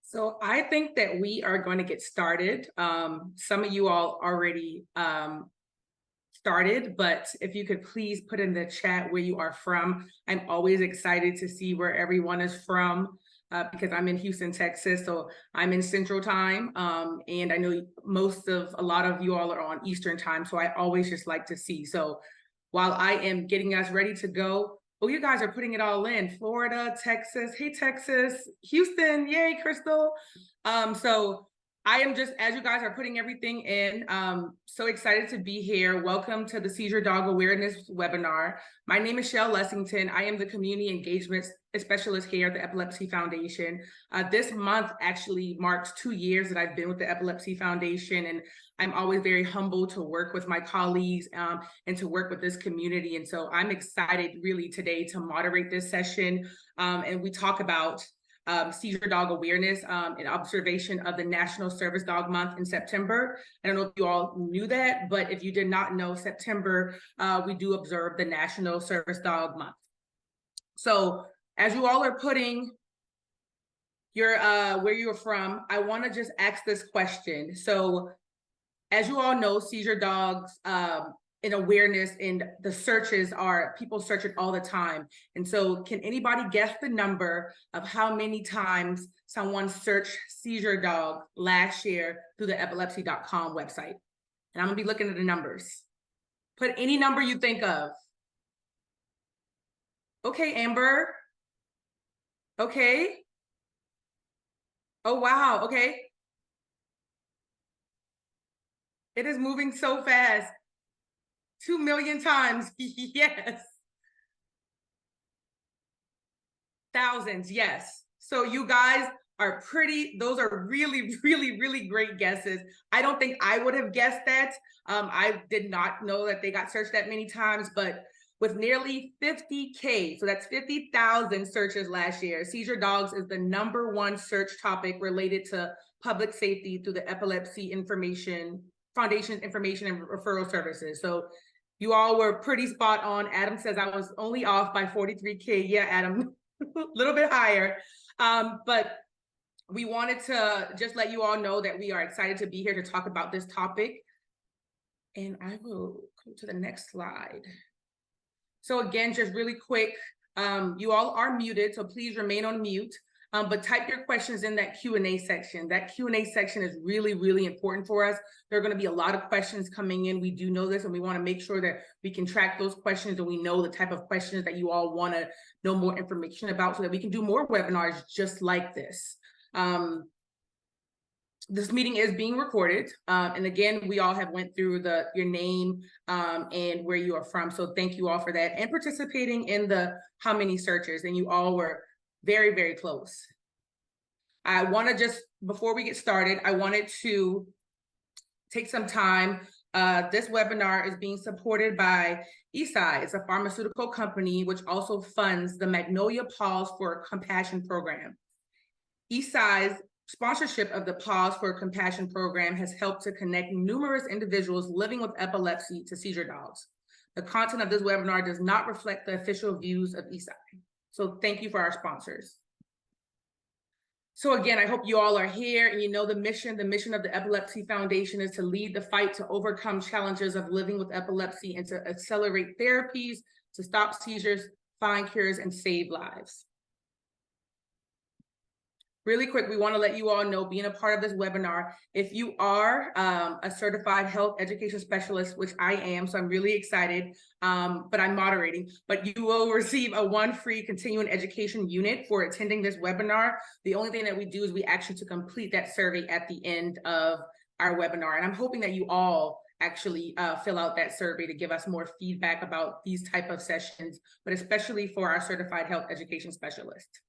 So I think that we are going to get started. Some of you all already started, but if you could please put in the chat where you are from. I'm always excited to see where everyone is from because I'm in Houston, Texas, so I'm in Central Time. And I know a lot of you all are on Eastern Time, so I always just like to see. So while I am getting us ready to go, oh, you guys are putting it all in. Florida, Texas. Hey, Texas. Houston. Yay, Crystal. So I am just, as you guys are putting everything in, so excited to be here. Welcome to the Seizure Dog Awareness webinar. My name is Shell Lessington. I am the Community Engagement Specialist here at the Epilepsy Foundation. This month actually marks 2 years that I've been with the Epilepsy Foundation, and I'm always very humbled to work with my colleagues and to work with this community. And so I'm excited really today to moderate this session. And we talk about Seizure Dog Awareness in observation of the National Service Dog Month in September. I don't know if you all knew that, but if you did not know, September, we do observe the National Service Dog Month. So as you all are putting your where you're from, I want to just ask this question. So as you all know, seizure dogs in awareness and the searches are, people search it all the time. And so can anybody guess the number of how many times someone searched seizure dog last year through the epilepsy.com website? And I'm gonna be looking at the numbers. Put any number you think of. Okay, Amber. Okay. Oh, wow, okay. It is moving so fast. 2 million times, yes. Thousands, yes. So you guys are those are really, really, really great guesses. I don't think I would have guessed that. I did not know that they got searched that many times, but with nearly 50K, so that's 50,000 searches last year, seizure dogs is the #1 search topic related to public safety through the Epilepsy Foundation's Information and Referral Services. So you all were pretty spot on. Adam says I was only off by 43K. Yeah, Adam, a little bit higher. But we wanted to just let you all know that we are excited to be here to talk about this topic. And I will go to the next slide. So again, just really quick, you all are muted, so please remain on mute. But type your questions in that Q&A section. That Q&A section is really, really important for us. There are going to be a lot of questions coming in. We do know this, and we want to make sure that we can track those questions and we know the type of questions that you all want to know more information about so that we can do more webinars just like this. This meeting is being recorded. And again, we all have went through your name and where you are from. So thank you all for that and participating in the how many searches. And you all were very, very close. I want to just, before we get started, I wanted to take some time. This webinar is being supported by Eisai. It's a pharmaceutical company which also funds the Magnolia Paws for Compassion program. Eisai's sponsorship of the Paws for Compassion program has helped to connect numerous individuals living with epilepsy to seizure dogs. The content of this webinar does not reflect the official views of Eisai. So thank you for our sponsors. So again, I hope you all are here and you know the mission of the Epilepsy Foundation is to lead the fight to overcome challenges of living with epilepsy and to accelerate therapies to stop seizures, find cures, and save lives. Really quick, we want to let you all know, being a part of this webinar, if you are a certified health education specialist, which I am, so I'm really excited, but I'm moderating, but you will receive a 1 free continuing education unit for attending this webinar. The only thing that we do is we ask you to complete that survey at the end of our webinar. And I'm hoping that you all actually fill out that survey to give us more feedback about these type of sessions, but especially for our certified health education specialist.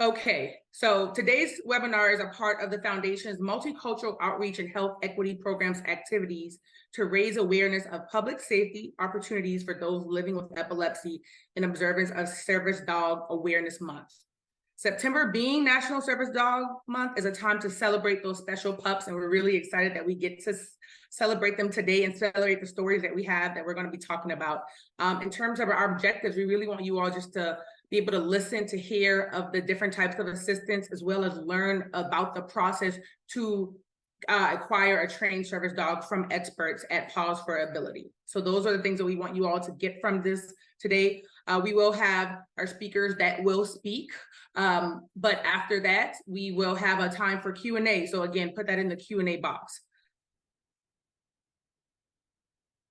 Okay, so today's webinar is a part of the Foundation's multicultural outreach and health equity programs activities to raise awareness of public safety opportunities for those living with epilepsy in observance of Service Dog Awareness Month. September being National Service Dog Month is a time to celebrate those special pups, and we're really excited that we get to celebrate them today and celebrate the stories that we have that we're going to be talking about. In terms of our objectives, we really want you all just to be able to listen, to hear of the different types of assistance, as well as learn about the process to acquire a trained service dog from experts at Paws for Ability. So those are the things that we want you all to get from this today. We will have our speakers that will speak, but after that, we will have a time for Q&A. So again, put that in the Q&A box.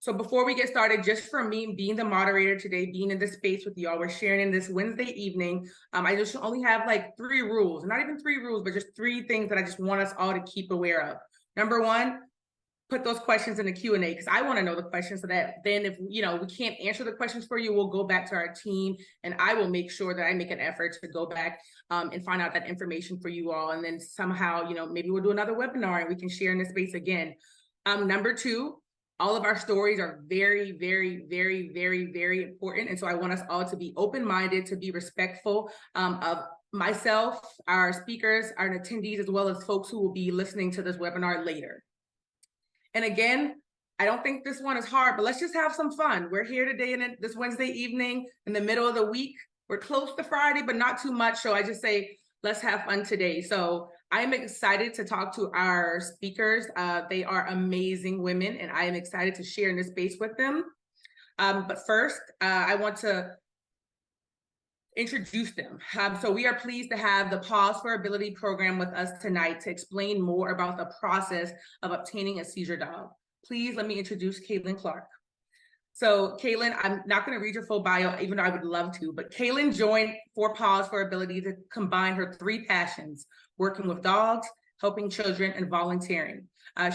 So before we get started, just for me being the moderator today, being in this space with y'all, we're sharing in this Wednesday evening. I just only have like 3 rules, not even 3 rules, but just 3 things that I just want us all to keep aware of. Number 1, put those questions in the Q&A, because I want to know the questions, so that then if we can't answer the questions for you, we'll go back to our team, and I will make sure that I make an effort to go back and find out that information for you all. And then somehow, maybe we'll do another webinar and we can share in this space again. Number 2, all of our stories are very, very, very, very, very important. And so I want us all to be open-minded, to be respectful of myself, our speakers, our attendees, as well as folks who will be listening to this webinar later. And again, I don't think this one is hard, but let's just have some fun. We're here today this Wednesday evening in the middle of the week. We're close to Friday, but not too much. So I just say, let's have fun today. So I'm excited to talk to our speakers. They are amazing women, and I am excited to share in this space with them. But first, I want to introduce them. So we are pleased to have the Paws for Ability program with us tonight to explain more about the process of obtaining a seizure dog. Please let me introduce Caitlin Clark. So Caitlin, I'm not going to read your full bio, even though I would love to, but Caitlin joined Paws for Ability to combine her 3 passions: working with dogs, helping children, and volunteering.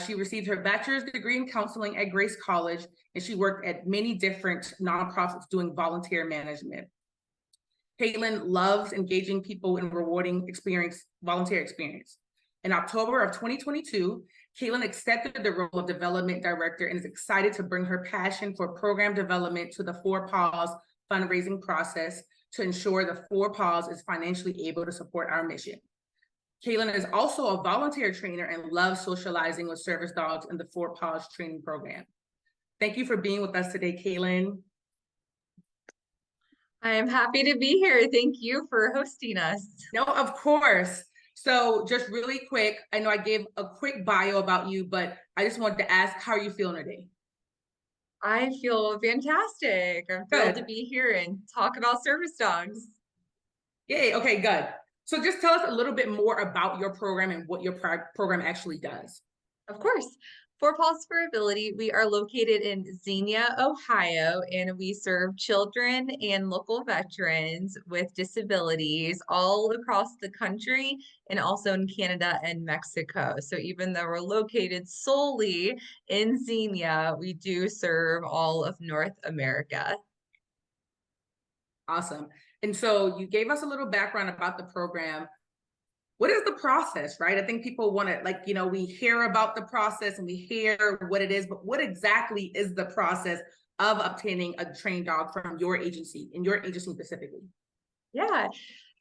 She received her bachelor's degree in counseling at Grace College, and she worked at many different nonprofits doing volunteer management. Caitlin loves engaging people in rewarding volunteer experience. In October of 2022, Caitlin accepted the role of development director and is excited to bring her passion for program development to the 4Paws fundraising process to ensure the 4Paws is financially able to support our mission. Caitlin is also a volunteer trainer and loves socializing with service dogs in the 4Paws training program. Thank you for being with us today, Caitlin. I am happy to be here. Thank you for hosting us. No, of course. So just really quick, I know I gave a quick bio about you, but I just wanted to ask, how are you feeling today? I feel fantastic. I'm thrilled to be here and talk about service dogs. Yay. Okay, good. So just tell us a little bit more about your program and what your program actually does. Of course. 4Paws for Ability, we are located in Xenia, Ohio, and we serve children and local veterans with disabilities all across the country and also in Canada and Mexico. So even though we're located solely in Xenia, we do serve all of North America. Awesome. And so you gave us a little background about the program. What is the process, right? I think people want to, we hear about the process and we hear what it is, but what exactly is the process of obtaining a trained dog from your agency, in your agency specifically? Yeah.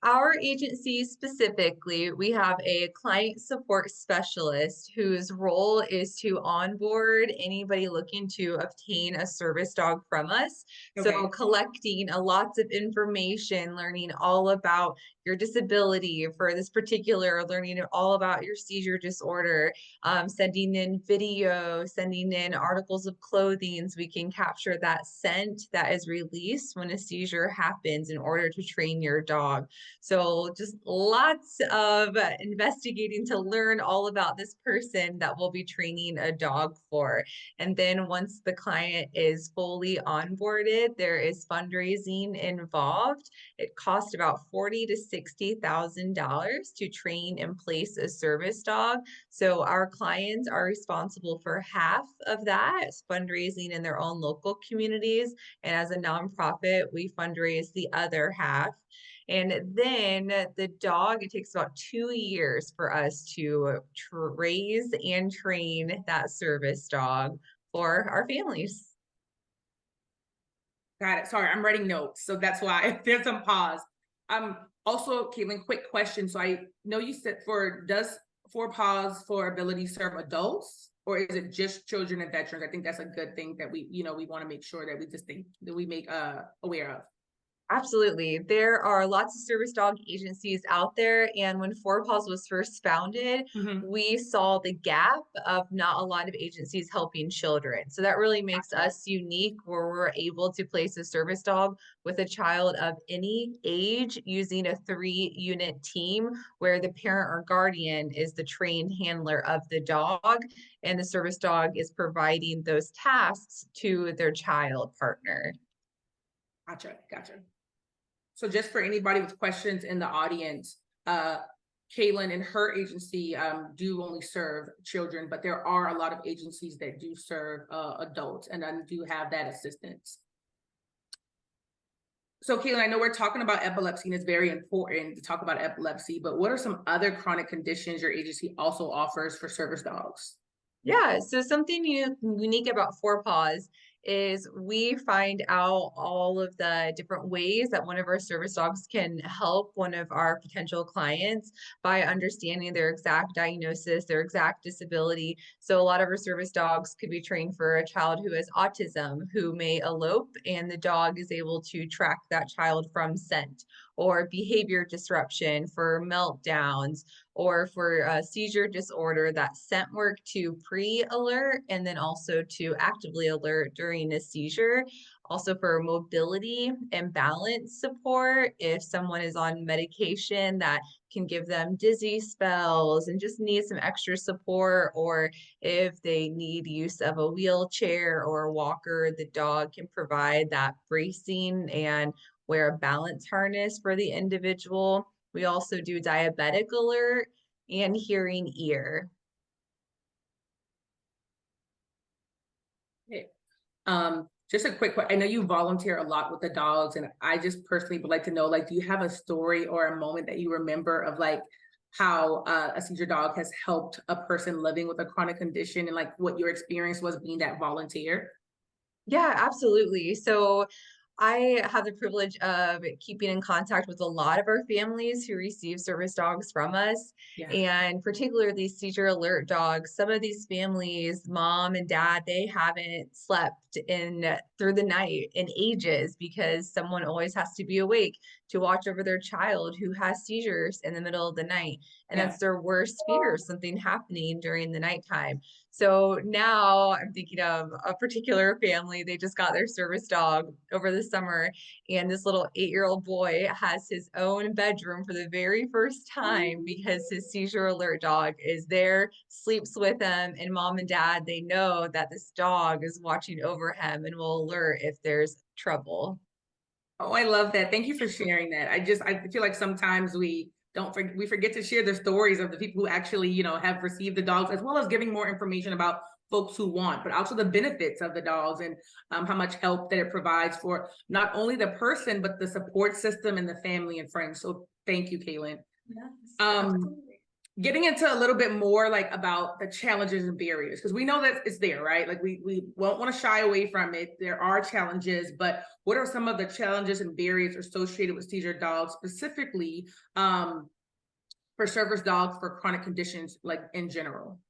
Our agency specifically, we have a client support specialist whose role is to onboard anybody looking to obtain a service dog from us. Okay. So collecting lots of information, learning all about your disability for this particular, learning all about your seizure disorder, sending in video, sending in articles of clothing so we can capture that scent that is released when a seizure happens in order to train your dog. So just lots of investigating to learn all about this person that we'll be training a dog for. And then once the client is fully onboarded, there is fundraising involved. It costs about $40,000 to $60,000 to train and place a service dog. So our clients are responsible for half of that fundraising in their own local communities. And as a nonprofit, we fundraise the other half. And then the dog, it takes about 2 years for us to raise and train that service dog for our families. Got it. Sorry, I'm writing notes, so that's why there's some pause. Also, Caitlin, quick question. So I know you said does for Paws for Ability serve adults, or is it just children and veterans? I think that's a good thing that we want to make sure that we make aware of. Absolutely. There are lots of service dog agencies out there. And when Four Paws was first founded, Mhm. we saw the gap of not a lot of agencies helping children. So that really makes Gotcha. us unique where we're able to place a service dog with a child of any age using a 3-unit team where the parent or guardian is the trained handler of the dog and the service dog is providing those tasks to their child partner. Gotcha. So just for anybody with questions in the audience, Kaylin and her agency do only serve children, but there are a lot of agencies that do serve adults and then do have that assistance. So Kaylin, I know we're talking about epilepsy and it's very important to talk about epilepsy, but what are some other chronic conditions your agency also offers for service dogs? Yeah, so something unique about Four Paws is we find out all of the different ways that one of our service dogs can help one of our potential clients by understanding their exact diagnosis, their exact disability. So a lot of our service dogs could be trained for a child who has autism, who may elope, and the dog is able to track that child from scent, or behavior disruption for meltdowns, or for a seizure disorder, that scent work to pre-alert and then also to actively alert during a seizure. Also for mobility and balance support, if someone is on medication that can give them dizzy spells and just need some extra support, or if they need use of a wheelchair or a walker, the dog can provide that bracing and wear a balance harness for the individual. We also do diabetic alert and hearing ear. Okay. Just a quick question. I know you volunteer a lot with the dogs, and I just personally would like to know, like, do you have a story or a moment that you remember of like how a seizure dog has helped a person living with a chronic condition and like what your experience was being that volunteer? Yeah, absolutely. So I have the privilege of keeping in contact with a lot of our families who receive service dogs from us, Yeah. and particularly seizure alert dogs. Some of these families, mom and dad, they haven't slept in through the night in ages because someone always has to be awake to watch over their child who has seizures in the middle of the night. And Yeah. that's their worst fear, something happening during the nighttime. So now I'm thinking of a particular family. They just got their service dog over the summer, and this little 8-year-old boy has his own bedroom for the very first time because his seizure alert dog is there, sleeps with him, and mom and dad, they know that this dog is watching over him and will alert if there's trouble. Oh, I love that. Thank you for sharing that. I feel like sometimes we forget to share the stories of the people who actually, have received the dogs, as well as giving more information about folks who want, but also the benefits of the dogs and how much help that it provides for not only the person, but the support system and the family and friends. So thank you, Kaylin. Yes, Um, absolutely. Getting into a little bit more like about the challenges and barriers, because we know that it's there, right? Like we won't want to shy away from it. There are challenges, but what are some of the challenges and barriers associated with seizure dogs, specifically for service dogs for chronic conditions, like in general?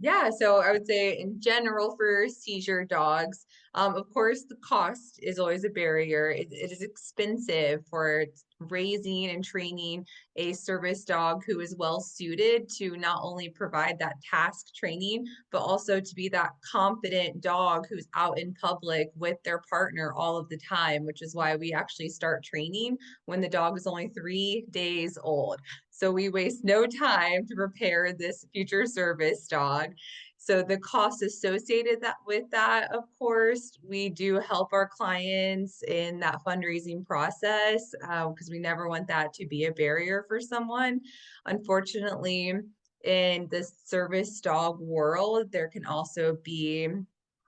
Yeah, so I would say in general for seizure dogs, of course, the cost is always a barrier. It is expensive for raising and training a service dog who is well suited to not only provide that task training, but also to be that confident dog who's out in public with their partner all of the time, which is why we actually start training when the dog is only 3 days old. So we waste no time to prepare this future service dog. So the cost associated with that, of course, we do help our clients in that fundraising process because we never want that to be a barrier for someone. Unfortunately, in the service dog world, there can also be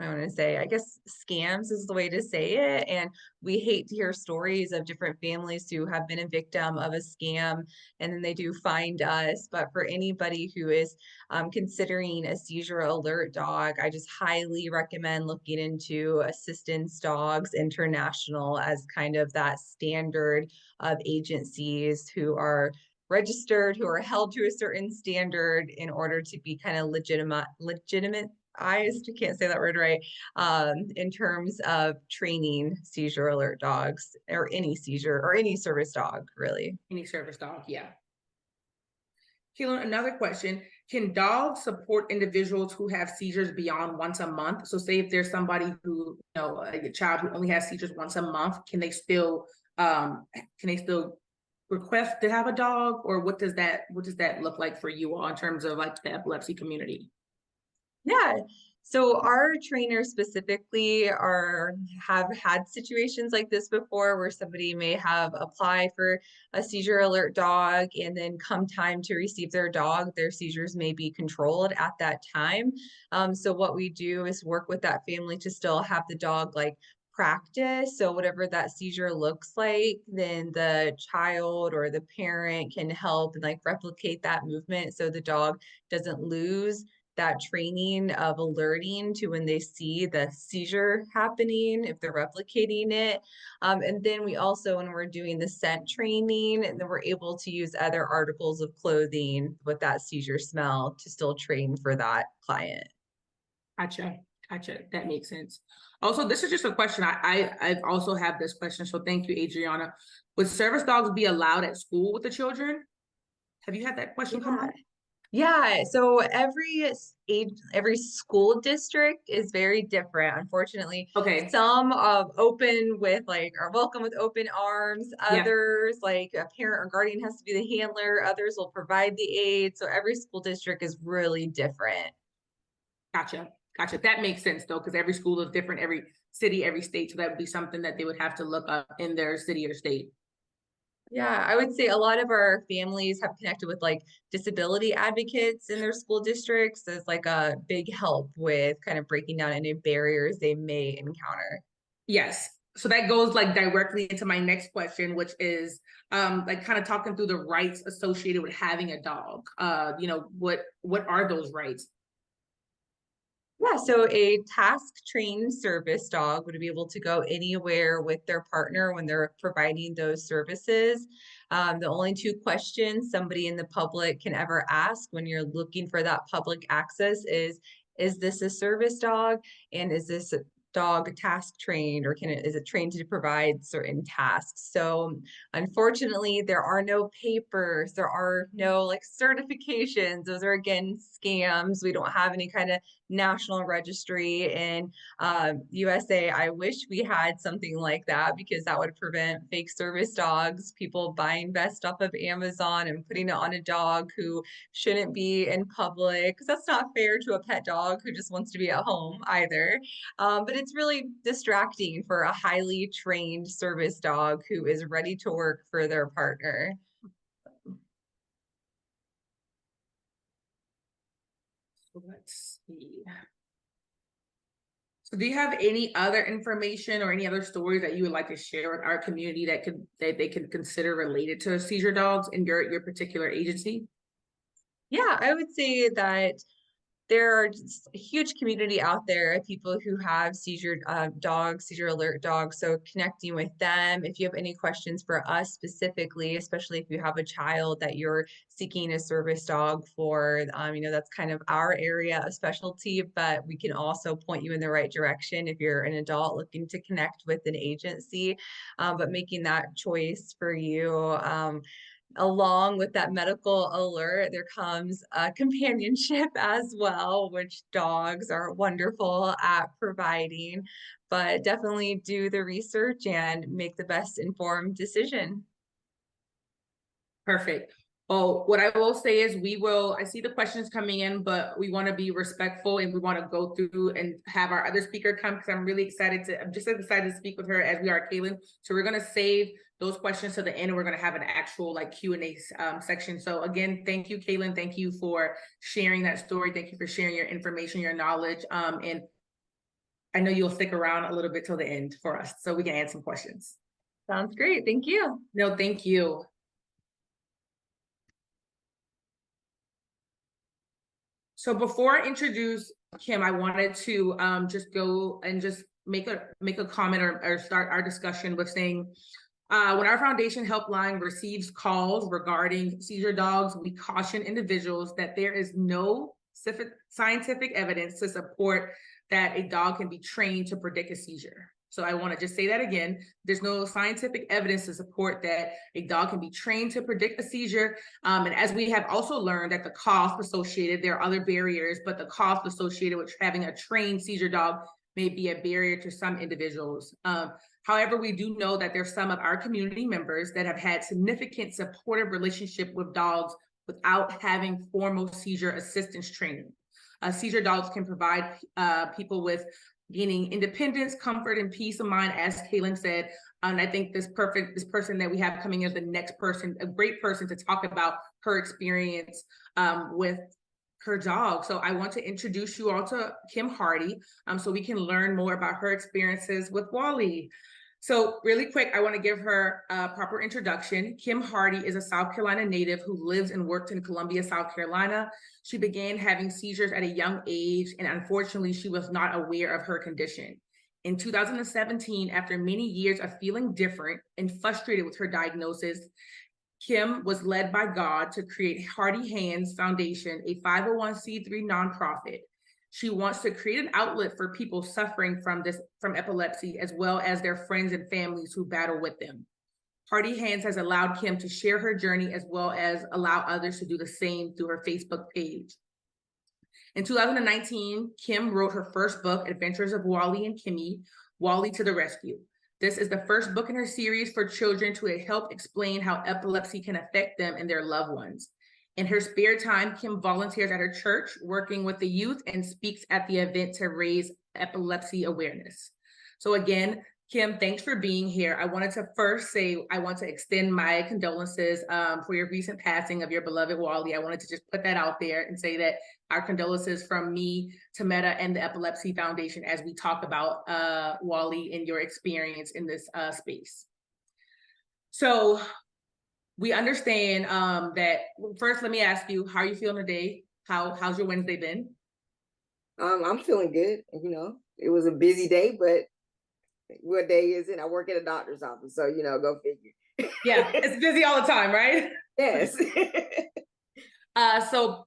I want to say, I guess scams is the way to say it. And we hate to hear stories of different families who have been a victim of a scam and then they do find us. But for anybody who is considering a seizure alert dog, I just highly recommend looking into Assistance Dogs International as kind of that standard of agencies who are registered, who are held to a certain standard in order to be kind of legitimate eyes, can't say that word right, in terms of training seizure alert dogs or any seizure or any service dog, really. Any service dog, yeah. Keelan, another question. Can dogs support individuals who have seizures beyond once a month? So say if there's somebody who, a child who only has seizures once a month, can they still request to have a dog? Or what does that look like for you all in terms of like the epilepsy community? Yeah. So our trainers specifically have had situations like this before where somebody may have applied for a seizure alert dog and then come time to receive their dog, their seizures may be controlled at that time. So what we do is work with that family to still have the dog like practice. So whatever that seizure looks like, then the child or the parent can help and like replicate that movement so the dog doesn't lose that training of alerting to when they see the seizure happening, if they're replicating it. And then we also, when we're doing the scent training, and then we're able to use other articles of clothing with that seizure smell to still train for that client. Gotcha. That makes sense. Also, this is just a question. I've also have this question. So thank you, Adriana. Would service dogs be allowed at school with the children? Have you had that question come Yeah. up? Yeah, so every school district is very different. Unfortunately, Okay. some open with like are welcome with open arms. Yeah. Others, like a parent or guardian has to be the handler. Others will provide the aid. So every school district is really different. Gotcha. That makes sense though, because every school is different, every city, every state. So that would be something that they would have to look up in their city or state. Yeah, I would say a lot of our families have connected with like disability advocates in their school districts as like a big help with kind of breaking down any barriers they may encounter. Yes. So that goes like directly into my next question, which is like kind of talking through the rights associated with having a dog. What are those rights? Yeah, so a task trained service dog would be able to go anywhere with their partner when they're providing those services. The only two questions somebody in the public can ever ask when you're looking for that public access is this a service dog? And is this a dog task trained or is it trained to provide certain tasks? So unfortunately, there are no papers, there are no like certifications. Those are again scams. We don't have any kind of national registry in USA. I wish we had something like that because that would prevent fake service dogs, people buying best off of Amazon and putting it on a dog who shouldn't be in public because that's not fair to a pet dog who just wants to be at home either. But it's really distracting for a highly trained service dog who is ready to work for their partner. So let's see. So do you have any other information or any other stories that you would like to share with our community that they could consider related to seizure dogs in your particular agency? Yeah, I would say that there are just a huge community out there of people who have seizure dogs, seizure alert dogs. So connecting with them. If you have any questions for us specifically, especially if you have a child that you're seeking a service dog for, that's kind of our area of specialty, but we can also point you in the right direction if you're an adult looking to connect with an agency. But making that choice for you. Along with that medical alert, there comes companionship as well, which dogs are wonderful at providing. But definitely do the research and make the best informed decision. Perfect. Oh, what I will say is I see the questions coming in, but we want to be respectful and we want to go through and have our other speaker come because I'm just as excited to speak with her as we are, Kaylin. So we're going to save those questions to the end and we're going to have an actual like Q&A section. So again, thank you, Kaylin. Thank you for sharing that story. Thank you for sharing your information, your knowledge. And I know you'll stick around a little bit till the end for us so we can answer some questions. Sounds great. Thank you. No, thank you. So before I introduce Kim, I wanted to just go and just make a comment or start our discussion with saying, when our foundation helpline receives calls regarding seizure dogs, we caution individuals that there is no scientific evidence to support that a dog can be trained to predict a seizure. So I want to just say that again. There's no scientific evidence to support that a dog can be trained to predict a seizure. And as we have also learned that the cost associated, there are other barriers, but the cost associated with having a trained seizure dog may be a barrier to some individuals. However, we do know that there's some of our community members that have had significant supportive relationship with dogs without having formal seizure assistance training. Seizure dogs can provide people with gaining independence, comfort, and peace of mind, as Kaylin said. And I think this person that we have coming is the next person, a great person to talk about her experience with her dog. So I want to introduce you all to Kim Hardy so we can learn more about her experiences with Wally. So really quick, I want to give her a proper introduction. Kim Hardy is a South Carolina native who lives and worked in Columbia, South Carolina. She began having seizures at a young age, and unfortunately, she was not aware of her condition. In 2017, after many years of feeling different and frustrated with her diagnosis, Kim was led by God to create Hardy Hands Foundation, a 501c3 nonprofit. She wants to create an outlet for people suffering from epilepsy, as well as their friends and families who battle with them. Hardy Hands has allowed Kim to share her journey, as well as allow others to do the same through her Facebook page. In 2019, Kim wrote her first book, Adventures of Wally and Kimmy, Wally to the Rescue. This is the first book in her series for children to help explain how epilepsy can affect them and their loved ones. In her spare time, Kim volunteers at her church, working with the youth, and speaks at the event to raise epilepsy awareness. So again, Kim, thanks for being here. I wanted to first say, I want to extend my condolences for your recent passing of your beloved Wally. I wanted to just put that out there and say that our condolences from me to Meta and the Epilepsy Foundation as we talk about Wally and your experience in this space. So we understand that, first, let me ask you, how are you feeling today? How's your Wednesday been? I'm feeling good. You know, it was a busy day, but what day is it? I work at a doctor's office, so, you know, go figure. Yeah, it's busy all the time, right? Yes. So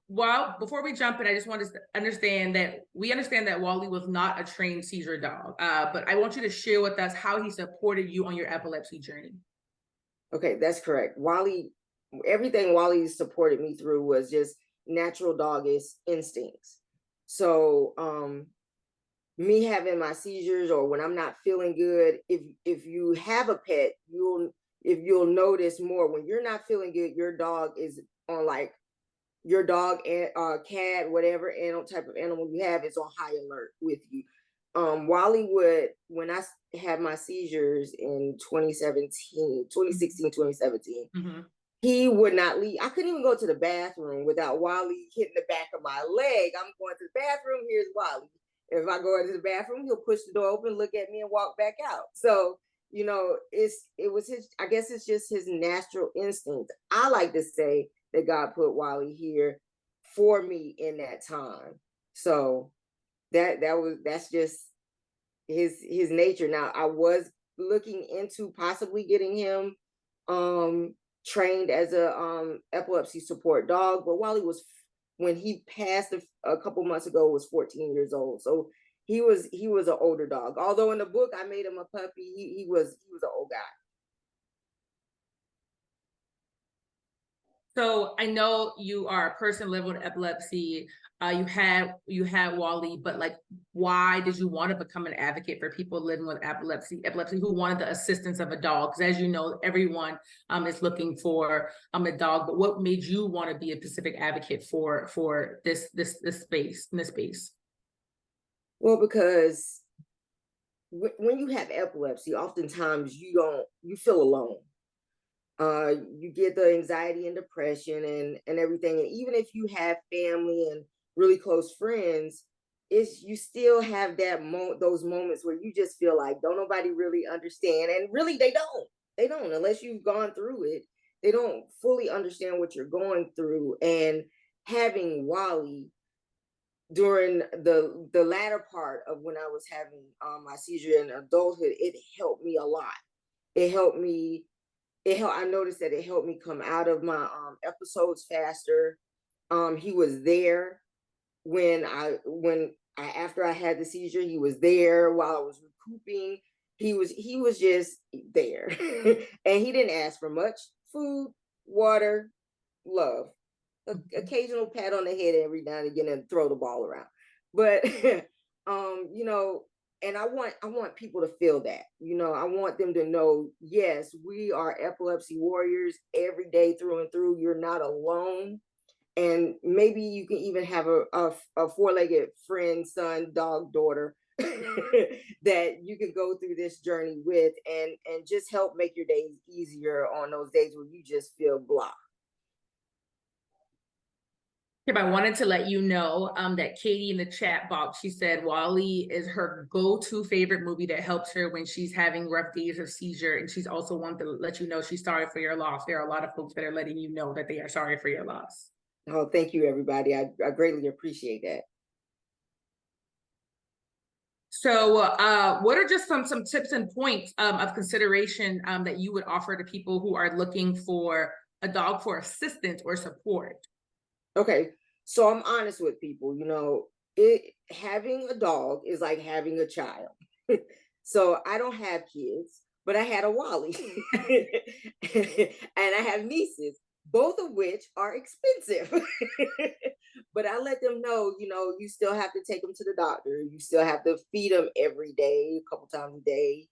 before we jump in, I just want to understand that we understand that Wally was not a trained seizure dog, but I want you to share with us how he supported you on your epilepsy journey. Okay, that's correct. Wally, everything Wally supported me through was just natural doggish instincts. So, me having my seizures, or when I'm not feeling good, if you have a pet, you'll notice more when you're not feeling good, your dog is on, like, your dog and cat, whatever type of animal you have, is on high alert with you. Wally would, when I had my seizures in 2016, 2017, Mm-hmm. he would not leave. I couldn't even go to the bathroom without Wally hitting the back of my leg. I'm going to the bathroom, here's Wally. If I go into the bathroom, he'll push the door open, look at me, and walk back out. So, you know, it was his, I guess it's just his natural instinct. I like to say that God put Wally here for me in that time. So that's just his nature. Now, I was looking into possibly getting him trained as a epilepsy support dog, but Wally was, when he passed a couple months ago, was 14 years old. So he was an older dog. Although in the book I made him a puppy, he was an old guy. So I know you are a person living with epilepsy. You had Wally, but like, why did you want to become an advocate for people living with epilepsy who wanted the assistance of a dog? Because as you know, everyone is looking for a dog. But what made you want to be a specific advocate for this space? Well, because when you have epilepsy, oftentimes you feel alone. You get the anxiety and depression and everything. And even if you have family and really close friends, it's, you still have those moments where you just feel like don't nobody really understand, and really they don't unless you've gone through it. They don't fully understand what you're going through. And having Wally during the latter part of when I was having my seizure in adulthood, it helped me a lot. It helped me. I noticed that it helped me come out of my episodes faster. He was there when I after I had the seizure. He was there while I was recouping. He was just there, and he didn't ask for much: food, water, love, occasional pat on the head every now and again, and throw the ball around. But you know, and I want people to feel that. You know, I want them to know, yes, we are epilepsy warriors every day through and through. You're not alone. And maybe you can even have a four-legged friend, son, dog, daughter that you can go through this journey with, and just help make your days easier on those days where you just feel blah. Kim, I wanted to let you know that Katie in the chat box, she said Wally is her go-to favorite movie that helps her when she's having rough days of seizure. And she's also wanted to let you know she's sorry for your loss. There are a lot of folks that are letting you know that they are sorry for your loss. Oh, thank you, everybody. I greatly appreciate that. So what are just some tips and points of consideration that you would offer to people who are looking for a dog for assistance or support? Okay, so I'm honest with people. You know, having a dog is like having a child. So I don't have kids, but I had a Wally, and I have nieces, both of which are expensive. But I let them know, you know, you still have to take them to the doctor. You still have to feed them every day, a couple times a day,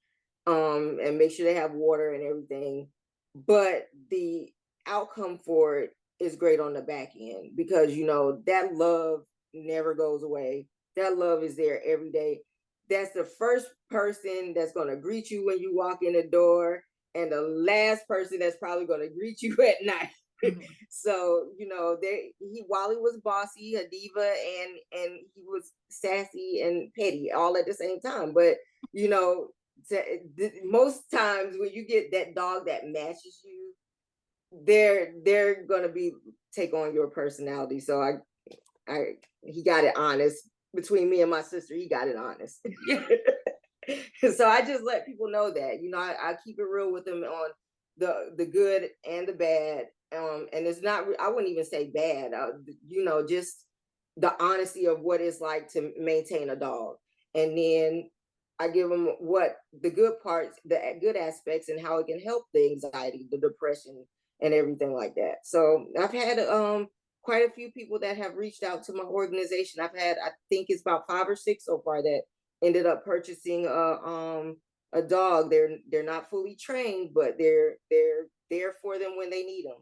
and make sure they have water and everything. But the outcome for it is great on the back end, because you know that love never goes away. That love is there every day. That's the first person that's going to greet you when you walk in the door, and the last person that's probably going to greet you at night. So you know, Wally was bossy, a diva, and he was sassy and petty all at the same time. But you know, most times when you get that dog that matches you, they're gonna take on your personality. So he got it honest. Between me and my sister, he got it honest. Yeah. So I just let people know that, you know, I keep it real with them on the good and the bad. And it's not, I wouldn't even say bad, you know, just the honesty of what it's like to maintain a dog. And then I give them what the good parts, the good aspects, and how it can help the anxiety, the depression, and everything like that. So I've had quite a few people that have reached out to my organization. I've had, I think it's about 5 or 6 so far, that ended up purchasing a dog. They're not fully trained, but they're there for them when they need them.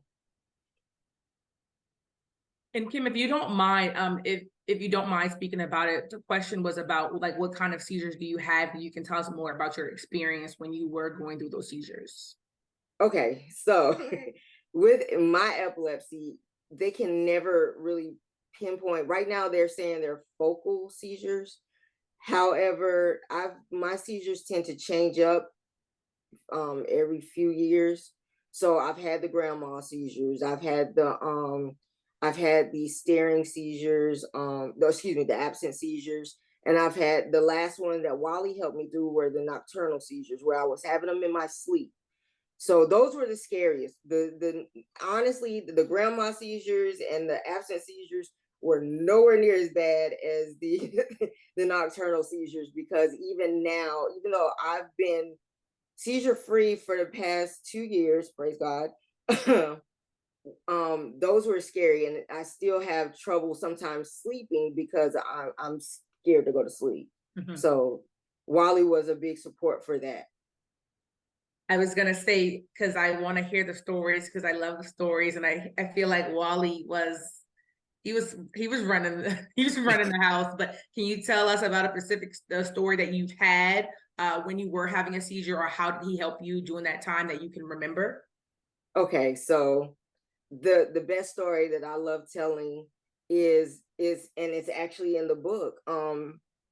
And Kim, if you don't mind, if you don't mind speaking about it, the question was about like what kind of seizures do you have? You can tell us more about your experience when you were going through those seizures. Okay, so with my epilepsy, they can never really pinpoint. Right now, they're saying they're focal seizures. However, my seizures tend to change up every few years. So I've had the grandma seizures. I've had the staring seizures. The absent seizures. And I've had the last one that Wally helped me through were the nocturnal seizures, where I was having them in my sleep. So those were the scariest. Honestly, the grandma seizures and the absent seizures were nowhere near as bad as the the nocturnal seizures, because even now, even though I've been seizure free for the past 2 years, praise God, those were scary, and I still have trouble sometimes sleeping because I'm scared to go to sleep. Mm-hmm. So Wally was a big support for that. I was gonna say, because I want to hear the stories, because I love the stories, and I feel like Wally was running the house. But can you tell us about a specific story that you've had when you were having a seizure, or how did he help you during that time that you can remember? Okay, so the best story that I love telling is it's actually in the book.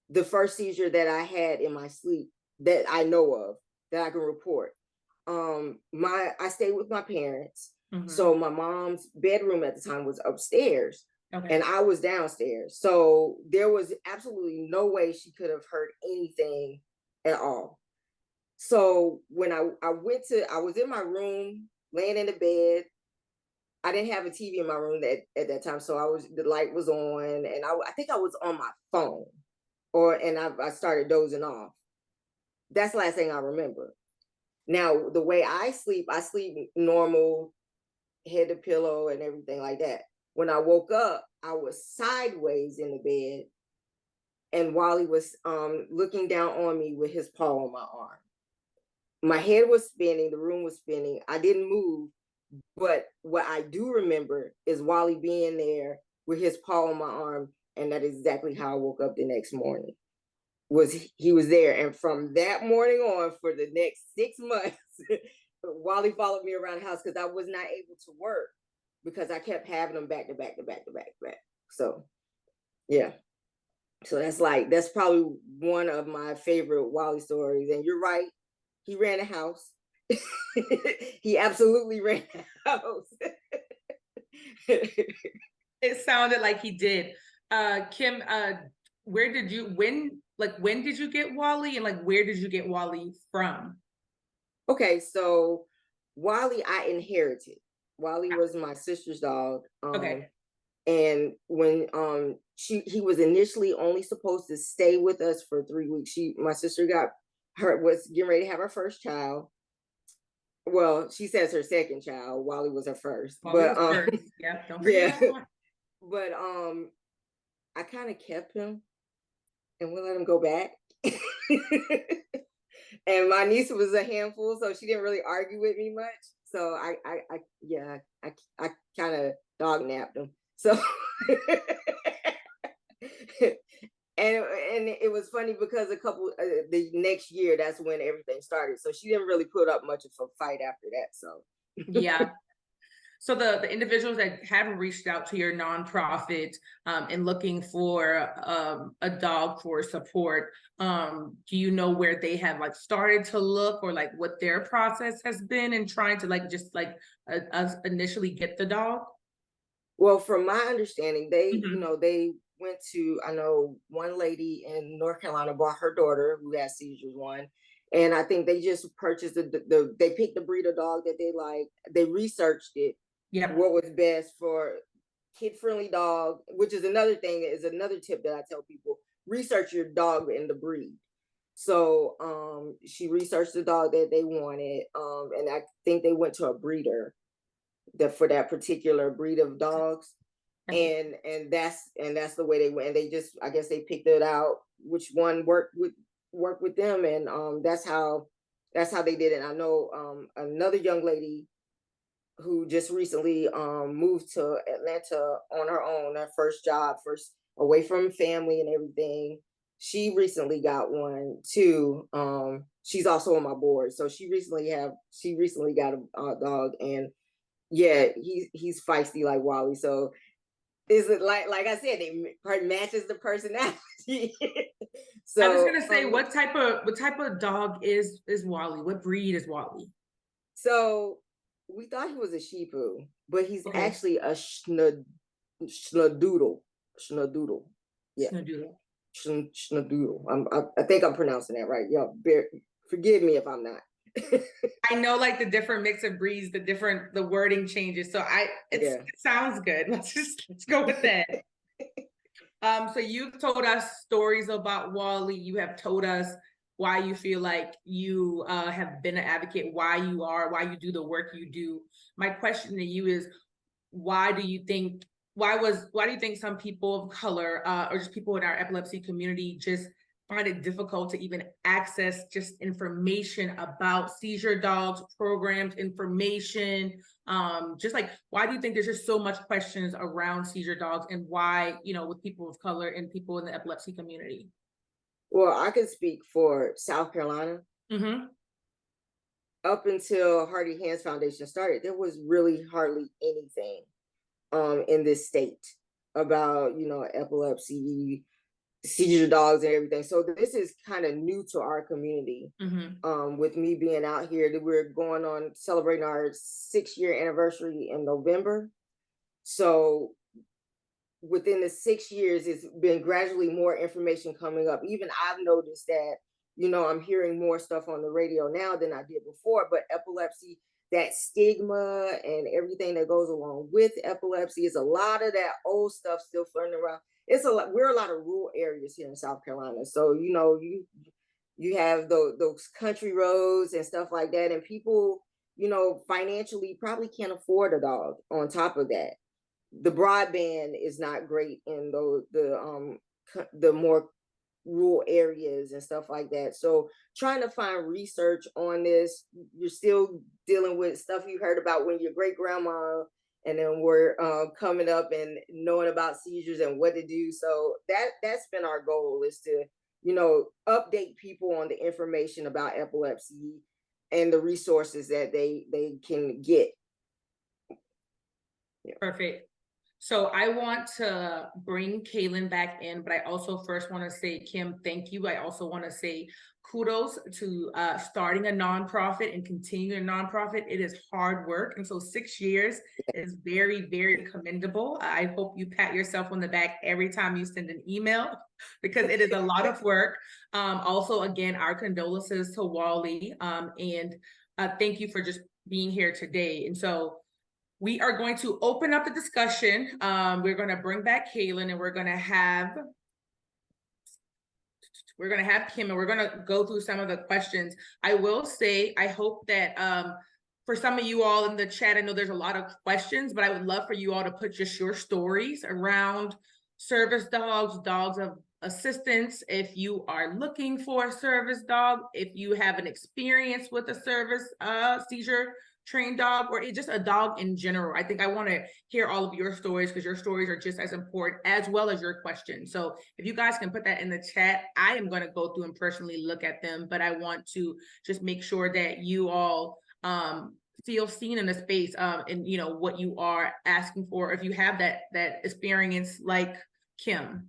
The first seizure that I had in my sleep that I know of, that I can report. I stayed with my parents. So my mom's bedroom at the time was upstairs. Okay. And I was downstairs. So there was absolutely no way she could have heard anything at all. So when I was in my room, laying in the bed. I didn't have a TV in my room at that time. So the light was on, and I think I was on my phone, and I started dozing off. That's the last thing I remember. Now, the way I sleep normal, head to pillow and everything like that. When I woke up, I was sideways in the bed, and Wally was looking down on me with his paw on my arm. My head was spinning, the room was spinning. I didn't move, but what I do remember is Wally being there with his paw on my arm, and that is exactly how I woke up the next morning. He was there, and from that morning on, for the next 6 months, Wally followed me around the house because I was not able to work because I kept having them back to back to back to back to back. So, yeah. So that's probably one of my favorite Wally stories. And you're right, he ran a house. He absolutely ran a house. It sounded like he did. Kim, when did you get Wally, and like where did you get Wally from? Okay, so Wally, I inherited. Wally was my sister's dog. Okay. And when he was initially only supposed to stay with us for 3 weeks. My sister was getting ready to have her first child. Well, she says her second child. Wally was her first. Wally but was first. Yeah, don't forget that one. But I kind of kept him and we let him go back. And my niece was a handful, so she didn't really argue with me much. So I kind of dog napped him. So and it was funny because the next year, that's when everything started. So she didn't really put up much of a fight after that. So yeah. So the individuals that haven't reached out to your nonprofit and looking for a dog for support, do you know where they have like started to look, or like what their process has been in trying to initially get the dog? Well, from my understanding, they went to, I know one lady in North Carolina bought her daughter who has seizures one. And I think they just purchased they picked the breed of dog that they like. They researched it. Yeah. What was best for kid-friendly dog, which is another tip that I tell people: research your dog and the breed. So she researched the dog that they wanted, and I think they went to a breeder for that particular breed of dogs, and that's the way they went. And I guess they picked it out which one worked with them, and that's how they did it. I know another young lady who just recently moved to Atlanta on her own, her first job, away from family and everything. She recently got one too. She's also on my board. So she recently got a dog, and yeah, he's feisty like Wally. So is it like I said, it matches the personality. So I was gonna say, what type of dog is Wally? What breed is Wally? So we thought he was a Shih Tzu, but he's actually a Schnadoodle. Yeah. Schnadoodle. I think I'm pronouncing that right. Y'all, forgive me if I'm not. I know, like the different mix of breeds, the wording changes. So it sounds good. Let's go with that. So you've told us stories about Wally. You have told us why you feel like you have been an advocate, why you do the work you do. My question to you is, why do you think some people of color or just people in our epilepsy community just find it difficult to even access just information about seizure dogs, programs, information? Just like, why do you think there's just so much questions around seizure dogs, and why, with people of color and people in the epilepsy community? Well, I can speak for South Carolina. Mm-hmm. Up until Hardy Hands Foundation started, there was really hardly anything in this state. about, you know, epilepsy, seizure dogs and everything. So this is kind of new to our community. With me being out here, that we're going on celebrating our 6-year anniversary in November. So within the 6 years, it's been gradually more information coming up. Even I've noticed that, you know, I'm hearing more stuff on the radio now than I did before, but epilepsy, that stigma and everything that goes along with epilepsy, is a lot of that old stuff still floating around. It's a lot, we're a lot of rural areas here in South Carolina. So, you know, you have those country roads and stuff like that. And people, you know, financially probably can't afford a dog on top of that. The broadband is not great in the more rural areas and stuff like that. So trying to find research on this, you're still dealing with stuff you heard about when your great grandma, and then we're coming up and knowing about seizures and what to do. So that's been our goal, is to, you know, update people on the information about epilepsy and the resources that they can get. Yeah. Perfect. So I want to bring Kaylin back in, but I also first want to say, Kim, thank you. I also want to say kudos to starting a nonprofit and continuing a nonprofit. It is hard work. And so 6 years is very, very commendable. I hope you pat yourself on the back every time you send an email, because it is a lot of work. Also, again, our condolences to Wally, and thank you for just being here today. And so we are going to open up the discussion. We're going to bring back Kaylin, and we're going to have Kim, and we're going to go through some of the questions. I will say, I hope that for some of you all in the chat, I know there's a lot of questions, but I would love for you all to put just your stories around service dogs, dogs of assistance. If you are looking for a service dog, if you have an experience with a service seizure trained dog, or just a dog in general. I think I want to hear all of your stories, because your stories are just as important as well as your questions. So if you guys can put that in the chat, I am going to go through and personally look at them, but I want to just make sure that you all feel seen in the space, and you know what you are asking for, if you have that experience like Kim.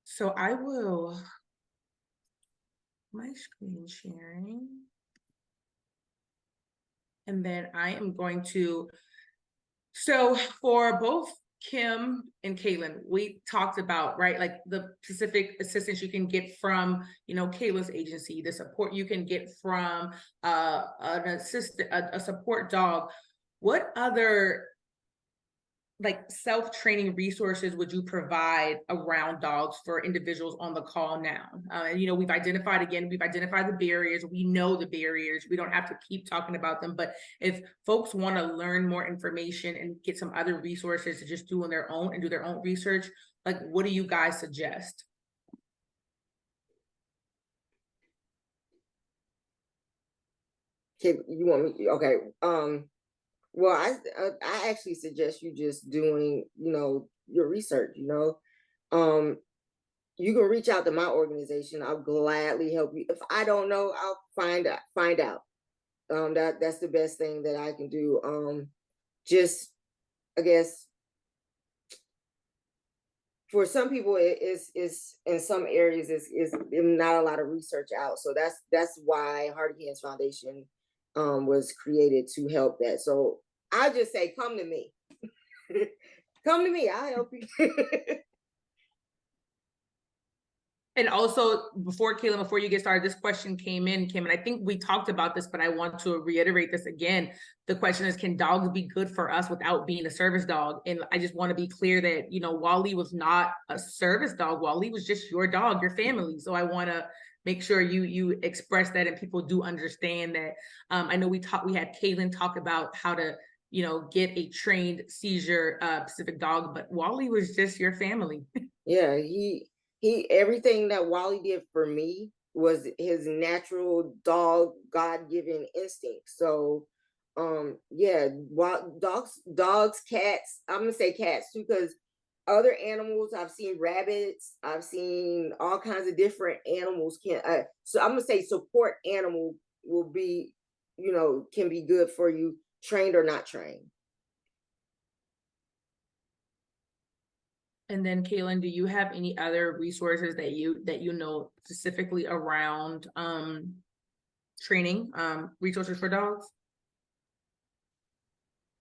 So I will, my screen sharing. And then I am going to, so for both Kim and Kaylin, we talked about, right, like the specific assistance you can get from, you know, Kaylin's agency, the support you can get from an assistant, a support dog. What other like self-training resources would you provide around dogs for individuals on the call now? And, you know, we've identified the barriers. We know the barriers. We don't have to keep talking about them. But if folks want to learn more information and get some other resources to just do on their own and do their own research, like, what do you guys suggest? Okay, you want me? Okay. Well, I actually suggest you just doing, you know, your research. You know, you can reach out to my organization. I'll gladly help you. If I don't know, I'll find out. That's the best thing that I can do. Just, I guess, for some people, it is in some areas is not a lot of research out. So that's why Hearty Hands Foundation was created, to help that. So I just say, come to me. Come to me, I'll help you. And also, before Kaylin, before you get started, this question came in, Kim, and I think we talked about this, but I want to reiterate this again. The question is, can dogs be good for us without being a service dog? And I just want to be clear that, you know, Wally was not a service dog. Wally was just your dog, your family. So I want to make sure you express that, and people do understand that. I know we had Kaylin talk about how to, you know, get a trained seizure specific dog, but Wally was just your family. Yeah, he everything that Wally did for me was his natural dog, God-given instinct. So yeah, dogs, cats, I'm gonna say cats too, because other animals, I've seen rabbits, I've seen all kinds of different animals so I'm gonna say support animal will be, you know, can be good for you, trained or not trained. And then Kaylin, do you have any other resources that you know specifically around training, resources for dogs?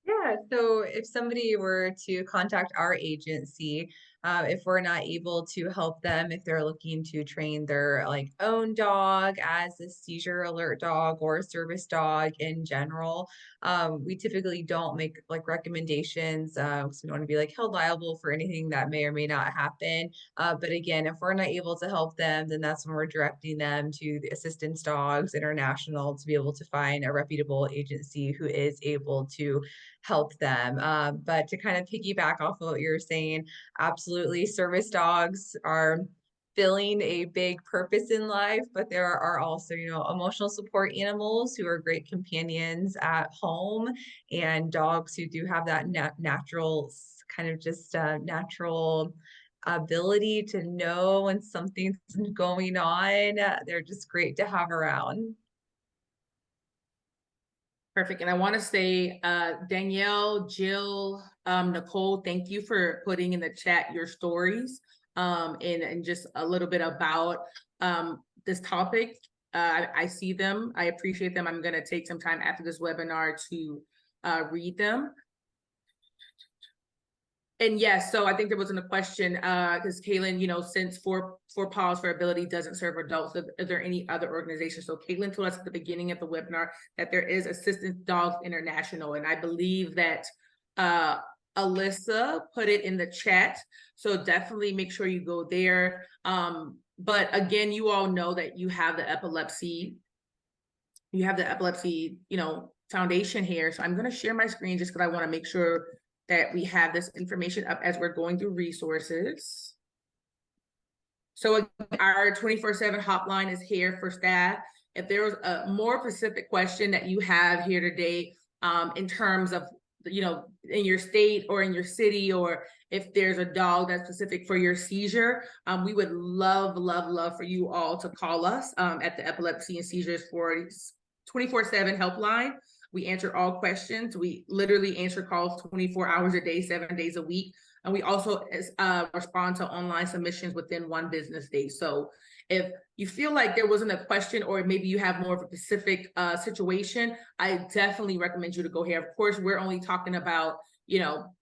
Yeah, so if somebody were to contact our agency, if we're not able to help them, if they're looking to train their like own dog as a seizure alert dog or a service dog in general, we typically don't make like recommendations because we don't want to be like held liable for anything that may or may not happen. But again, if we're not able to help them, then that's when we're directing them to the Assistance Dogs International to be able to find a reputable agency who is able to help them. But to kind of piggyback off of what you're saying, absolutely, service dogs are filling a big purpose in life, but there are also, you know, emotional support animals who are great companions at home, and dogs who do have that natural kind of just natural ability to know when something's going on. They're just great to have around. Perfect. And I want to say, Danielle, Jill, Nicole, thank you for putting in the chat your stories and just a little bit about this topic. I see them. I appreciate them. I'm going to take some time after this webinar to read them. And yes, so I think there wasn't a question because Kaylin, you know, since for Paws for Ability doesn't serve adults, is there any other organization? So Kaylin told us at the beginning of the webinar that there is Assistance Dogs International, and I believe that Alyssa put it in the chat. So definitely make sure you go there. But again, you all know that you have the Epilepsy, you know, Foundation here. So I'm going to share my screen just because I want to make sure that we have this information up as we're going through resources. So our 24/7 hotline is here for staff. If there was a more specific question that you have here today, in terms of, you know, in your state or in your city, or if there's a dog that's specific for your seizure, we would love for you all to call us at the Epilepsy and Seizures for 24/7 helpline. We answer all questions. We literally answer calls 24 hours a day, 7 days a week. And we also respond to online submissions within 1 business day. So if you feel like there wasn't a question, or maybe you have more of a specific situation, I definitely recommend you to go here. Of course, we're only talking about, you know,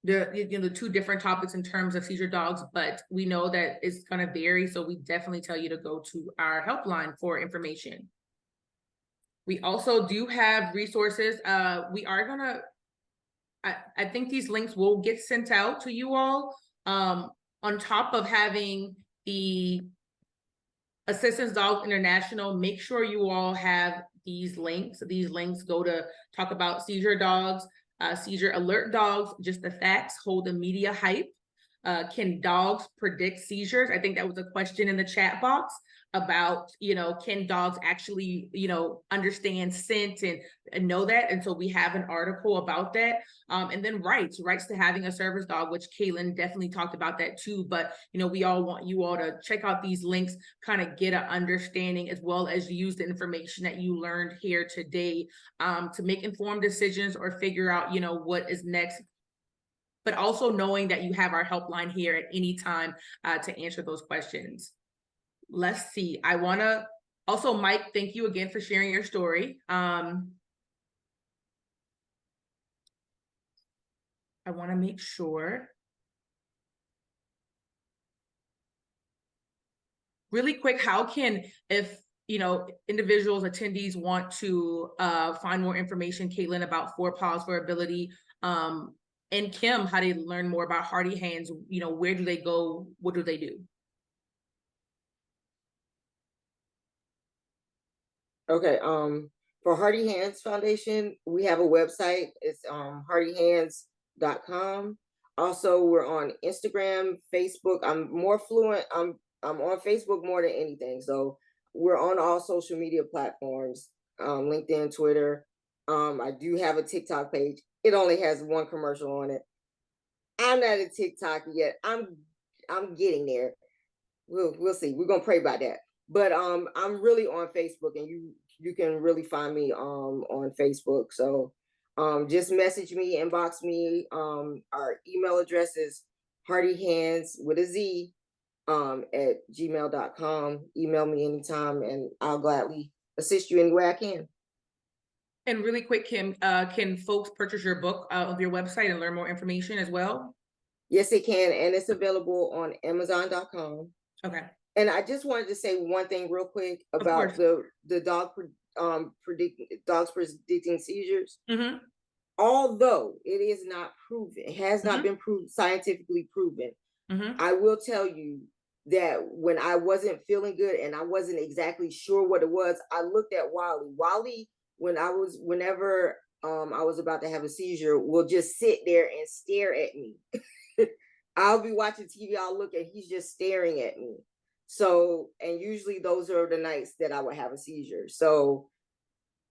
the 2 different topics in terms of seizure dogs, but we know that it's going to vary. So we definitely tell you to go to our helpline for information. We also do have resources. We are gonna, I think these links will get sent out to you all. On top of having the Assistance Dogs International, make sure you all have these links. These links go to talk about seizure dogs, seizure alert dogs, just the facts, hold the media hype. Can dogs predict seizures? I think that was a question in the chat box about, you know, can dogs actually, you know, understand scent and know that? And so we have an article about that. And then rights to having a service dog, which Kaylin definitely talked about that too. But, you know, we all want you all to check out these links, kind of get an understanding, as well as use the information that you learned here today to make informed decisions or figure out, you know, what is next, but also knowing that you have our helpline here at any time to answer those questions. Let's see. I want to also, Mike, thank you again for sharing your story. I want to make sure. Really quick, how can, if, you know, individuals, attendees want to find more information, Caitlin, about Paws for Ability, and Kim, how do they learn more about Hardy Hands? You know, where do they go? What do they do? Okay, for Hardy Hands Foundation, we have a website. It's hardyhands.com. Also, we're on Instagram, Facebook. I'm more fluent. I'm on Facebook more than anything. So we're on all social media platforms, LinkedIn, Twitter. I do have a TikTok page. It only has 1 commercial on it. I'm not a TikTok yet. I'm getting there. We'll see. We're gonna pray about that. But I'm really on Facebook, and you can really find me on Facebook. So just message me, inbox me. Our email address is hardyhands with a Z at gmail.com. Email me anytime and I'll gladly assist you any way I can. And really quick, Kim, can folks purchase your book of your website and learn more information as well? Yes, they can, and it's available on Amazon.com. Okay. And I just wanted to say one thing real quick Of about course. the dogs predicting seizures. Mm-hmm. Although it is not proven, it has not Mhm. been proved scientifically proven. Mm-hmm. I will tell you that when I wasn't feeling good and I wasn't exactly sure what it was, I looked at Wally. Wally, whenever I was about to have a seizure, will just sit there and stare at me. I'll be watching TV, I'll look and he's just staring at me. So, and usually those are the nights that I would have a seizure. So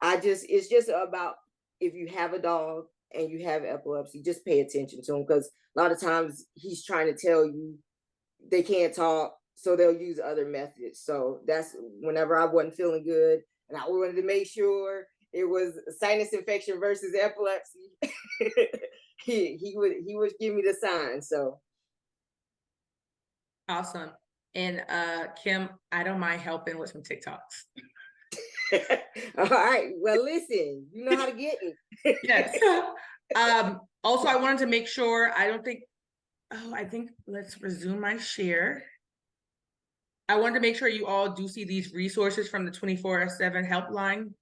it's just about, if you have a dog and you have epilepsy, just pay attention to him, because a lot of times he's trying to tell you they can't talk, so they'll use other methods. So that's whenever I wasn't feeling good and I wanted to make sure it was sinus infection versus epilepsy, he would give me the sign. So Awesome. And Kim, I don't mind helping with some TikToks. all right. Well, listen, you know how to get me. Yes. Also, I wanted to make sure, I think let's resume my share. I wanted to make sure you all do see these resources from the 24/7 helpline,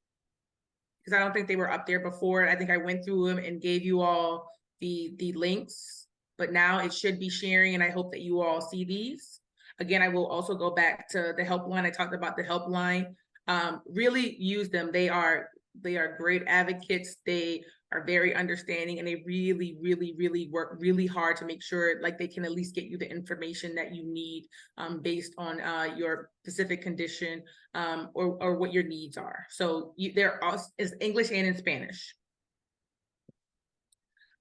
because I don't think they were up there before. I think I went through them and gave you all the links, but now it should be sharing, and I hope that you all see these. Again, I will also go back to the helpline. I talked about the helpline. Really use them. They are great advocates. They are very understanding, and they really, really, really work really hard to make sure like they can at least get you the information that you need based on your specific condition or what your needs are. So there is English and in Spanish.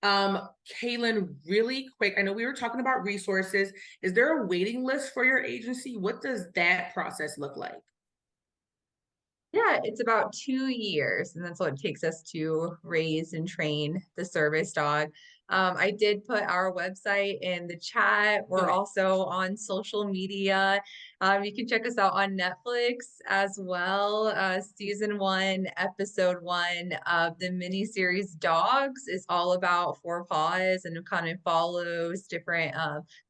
Kaylin, really quick, I know we were talking about resources. Is there a waiting list for your agency? What does that process look like? Yeah, it's about 2 years, and that's what it takes us to raise and train the service dog. I did put our website in the chat. We're Okay. also on social media. You can check us out on Netflix as well. Season 1, episode 1 of the miniseries Dogs is all about Paws, and it kind of follows different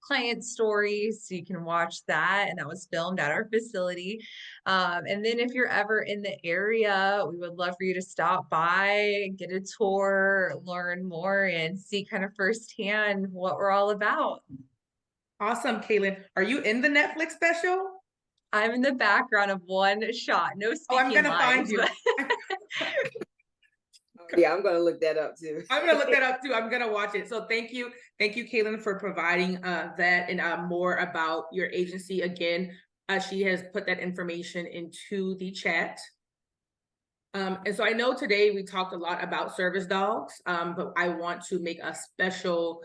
client stories. So you can watch that, and that was filmed at our facility. And then if you're ever in the area, we would love for you to stop by, get a tour, learn more, and see kind of firsthand what we're all about. Awesome, Kaylin. Are you in the Netflix special? I'm in the background of one shot, no speaking I'm gonna lines, find you. Yeah, I'm gonna look that up too. I'm gonna look that up too. I'm gonna watch it. So thank you, Kaylin, for providing that and more about your agency. Again, she has put that information into the chat. And so I know today we talked a lot about service dogs, but I want to make a special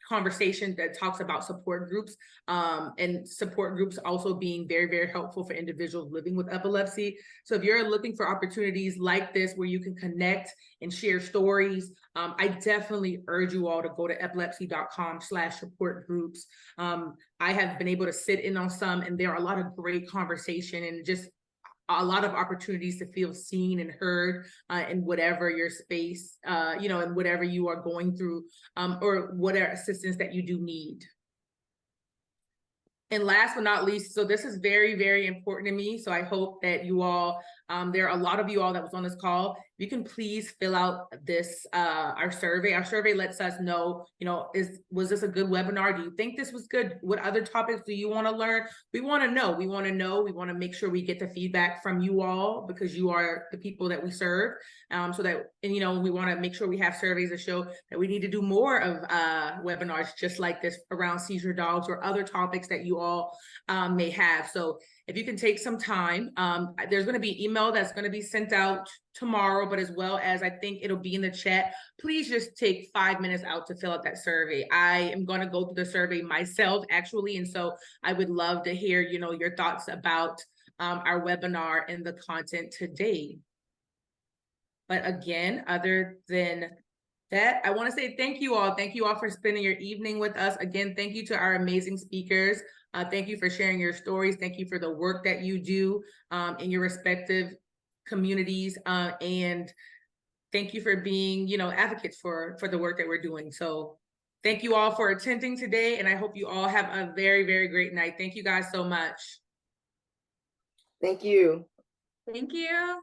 conversation that talks about support groups and support groups also being very, very helpful for individuals living with epilepsy. So if you're looking for opportunities like this where you can connect and share stories, I definitely urge you all to go to epilepsy.com/support groups. I have been able to sit in on some, and there are a lot of great conversation and just a lot of opportunities to feel seen and heard in whatever your space, and whatever you are going through or whatever assistance that you do need. And last but not least, so this is very, very important to me. So I hope that you all, there are a lot of you all that was on this call. You can please fill out this, our survey. Our survey lets us know, was this a good webinar? Do you think this was good? What other topics do you want to learn? We want to know. We want to make sure we get the feedback from you all, because you are the people that we serve. So that, and we want to make sure we have surveys that show that we need to do more of webinars just like this around seizure dogs or other topics that you all may have. So if you can take some time, there's going to be email that's going to be sent out tomorrow, but as well as I think it'll be in the chat. Please just take 5 minutes out to fill out that survey. I am going to go through the survey myself, actually, and so I would love to hear, your thoughts about our webinar and the content today. But again, other than that, I want to say thank you all. Thank you all for spending your evening with us. Again, thank you to our amazing speakers. Thank you for sharing your stories. Thank you for the work that you do in your respective communities. And thank you for being, advocates for the work that we're doing. So thank you all for attending today. And I hope you all have a very, very great night. Thank you guys so much. Thank you. Thank you.